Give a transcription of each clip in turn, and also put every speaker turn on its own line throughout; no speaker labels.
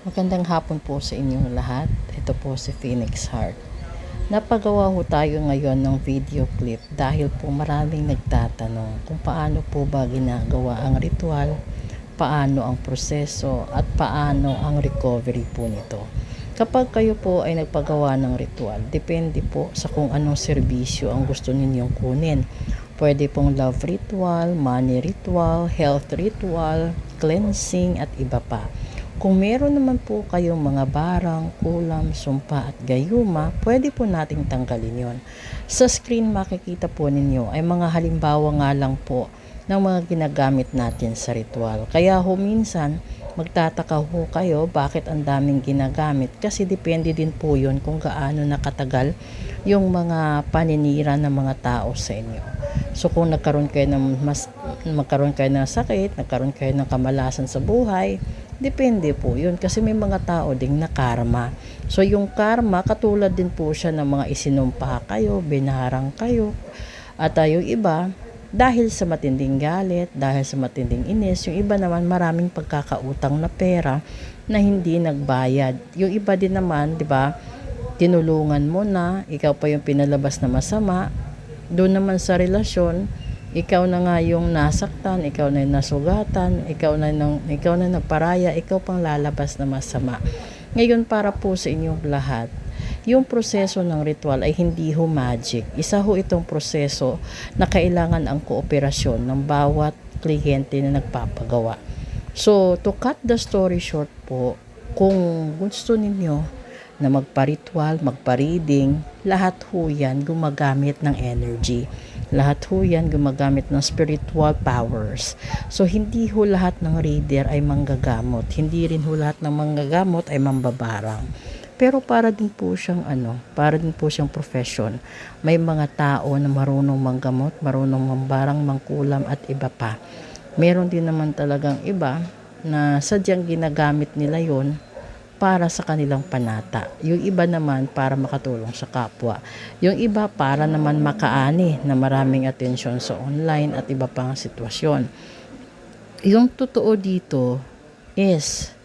Magandang hapon po sa inyong lahat. Ito po si Phoenix Heart. Napagawa ho tayo ngayon ng video clip dahil po maraming nagtatanong kung paano po ba ginagawa ang ritual, paano ang proseso at paano ang recovery po nito. Kapag kayo po ay nagpagawa ng ritual, depende po sa kung anong serbisyo ang gusto ninyong kunin. Pwede pong love ritual, money ritual, health ritual, cleansing at iba pa. Kung meron naman po kayong mga barang, kulam, sumpa at gayuma, pwede po nating tanggalin yon. Sa screen makikita po ninyo ay mga halimbawa nga lang po ng mga ginagamit natin sa ritual. Kaya ho minsan magtataka ho kayo bakit ang daming ginagamit kasi depende din po yun kung gaano nakatagal yung mga paninira ng mga tao sa inyo. So kung magkaroon kayo ng sakit, nagkaroon kayo ng kamalasan sa buhay, depende po yun kasi may mga tao ding na karma. So yung karma katulad din po siya ng mga isinumpa kayo, binarang kayo at yung iba dahil sa matinding galit, dahil sa matinding inis, yung iba naman maraming pagkakautang na pera na hindi nagbayad. Yung iba din naman, 'di ba? Tinulungan mo na, ikaw pa yung pinalabas na masama. Doon naman sa relasyon, ikaw na nga yung nasaktan, ikaw na yung nasugatan, ikaw na nagparaya, ikaw pang lalabas na masama. Ngayon para po sa inyong lahat, yung proseso ng ritual ay hindi ho magic. Isa ho itong proseso na kailangan ang kooperasyon ng bawat kliyente na nagpapagawa. So, to cut the story short po, kung gusto ninyo na magpa-ritual, magpa-reading, lahat ho yan gumagamit ng energy. Lahat ho yan gumagamit ng spiritual powers. So, hindi ho lahat ng reader ay manggagamot. Hindi rin ho lahat ng manggagamot ay mambabarang. Pero para din po siyang profession. May mga tao na marunong manggamot, marunong mambarang, mangkulam at iba pa. Meron din naman talagang iba na sadyang ginagamit nila yon para sa kanilang panata. Yung iba naman para makatulong sa kapwa. Yung iba para naman makaani na maraming atensyon sa online at iba pang sitwasyon. Yung totoo dito is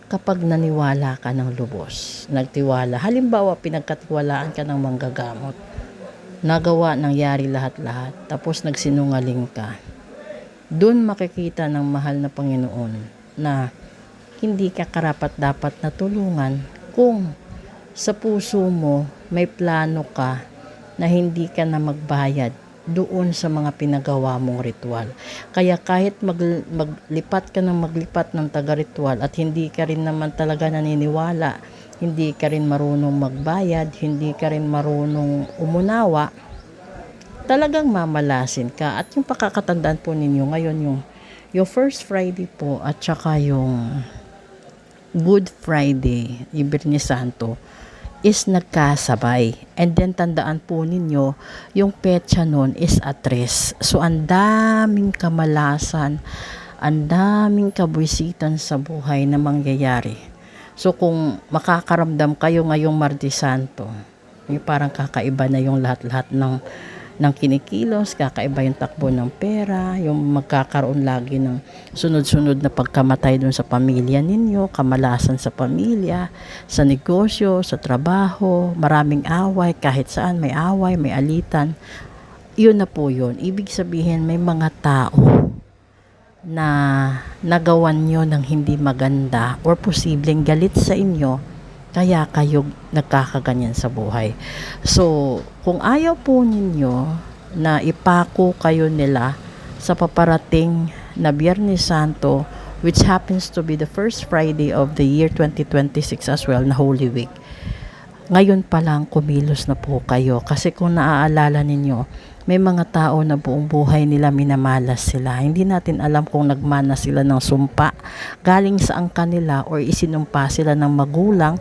kapag naniwala ka ng lubos, nagtiwala, halimbawa pinagkatiwalaan ka ng manggagamot, nagawa, nangyari lahat-lahat, tapos nagsinungaling ka, doon makikita ng mahal na Panginoon na hindi ka karapat-dapat na tulungan kung sa puso mo may plano ka na hindi ka na magbayad doon sa mga pinagawa mong ritual. Kaya kahit maglipat ka ng taga-ritual at hindi ka rin naman talaga naniniwala, hindi ka rin marunong magbayad, hindi ka rin marunong umunawa, talagang mamalasin ka. At yung pakakatandaan po ninyo ngayon yung First Friday po at saka yung Good Friday, yung Biyernes Santo, is nagkasabay. And then tandaan po ninyo, yung petsa nun is at 3. So ang daming kamalasan, ang daming kabwisitan sa buhay na mangyayari. So kung makakaramdam kayo ngayong Martes Santo, yung parang kakaiba na yung lahat-lahat ng kinikilos, kakaiba yung takbo ng pera, yung magkakaroon lagi ng sunod-sunod na pagkamatay dun sa pamilya ninyo, kamalasan sa pamilya, sa negosyo, sa trabaho, maraming away, kahit saan may away, may alitan. Yun na po yun. Ibig sabihin may mga tao na nagawan nyo ng hindi maganda or posibleng galit sa inyo, kaya kayo nagkakaganyan sa buhay. So, kung ayaw po ninyo na ipako kayo nila sa paparating na Biyernes Santo, which happens to be the first Friday of the year 2026 as well, na Holy Week, ngayon pa lang kumilos na po kayo. Kasi kung naaalala ninyo, may mga tao na buong buhay nila minamalas sila. Hindi natin alam kung nagmana sila ng sumpa galing saan kanila or isinumpa sila ng magulang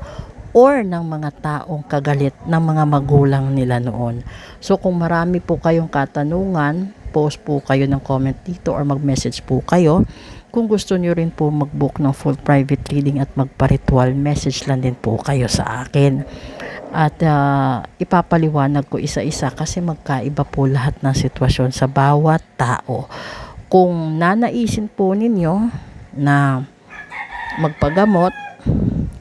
or ng mga taong kagalit ng mga magulang nila noon. So kung marami po kayong katanungan, post po kayo ng comment dito or mag-message po kayo. Kung gusto nyo rin po mag-book ng full private reading at magpa-ritual, message lang din po kayo sa akin. At ipapaliwanag ko isa-isa kasi magkaiba po lahat ng sitwasyon sa bawat tao. Kung nanaisin po ninyo na magpagamot,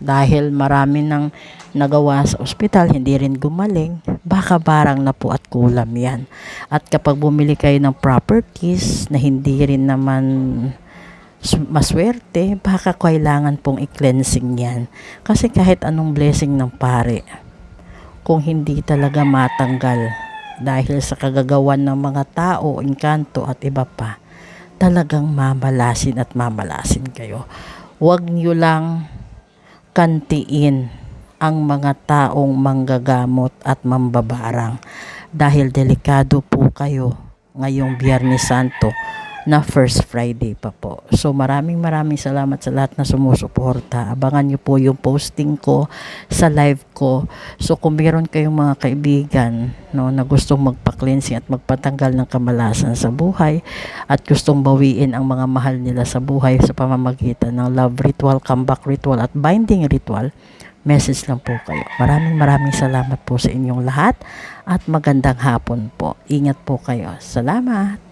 dahil marami nang nagawa sa ospital, hindi rin gumaling, baka barang na po at kulam yan. At kapag bumili kayo ng properties na hindi rin naman maswerte, baka kailangan pong i-cleansing yan. Kasi kahit anong blessing ng pare, kung hindi talaga matanggal dahil sa kagagawan ng mga tao, engkanto at iba pa, talagang mamalasin at mamalasin kayo. Huwag nyo lang kantiin ang mga taong manggagamot at mambabarang dahil delikado po kayo ngayong Biyernes Santo na First Friday pa po. So maraming salamat sa lahat na sumusuporta. Abangan nyo po yung posting ko sa live ko. So kung meron kayong mga kaibigan na gustong magpa-cleansing at magpatanggal ng kamalasan sa buhay at gustong bawiin ang mga mahal nila sa buhay sa pamamagitan ng love ritual, comeback ritual at binding ritual, message lang po kayo. Maraming salamat po sa inyong lahat at magandang hapon po. Ingat po kayo. Salamat!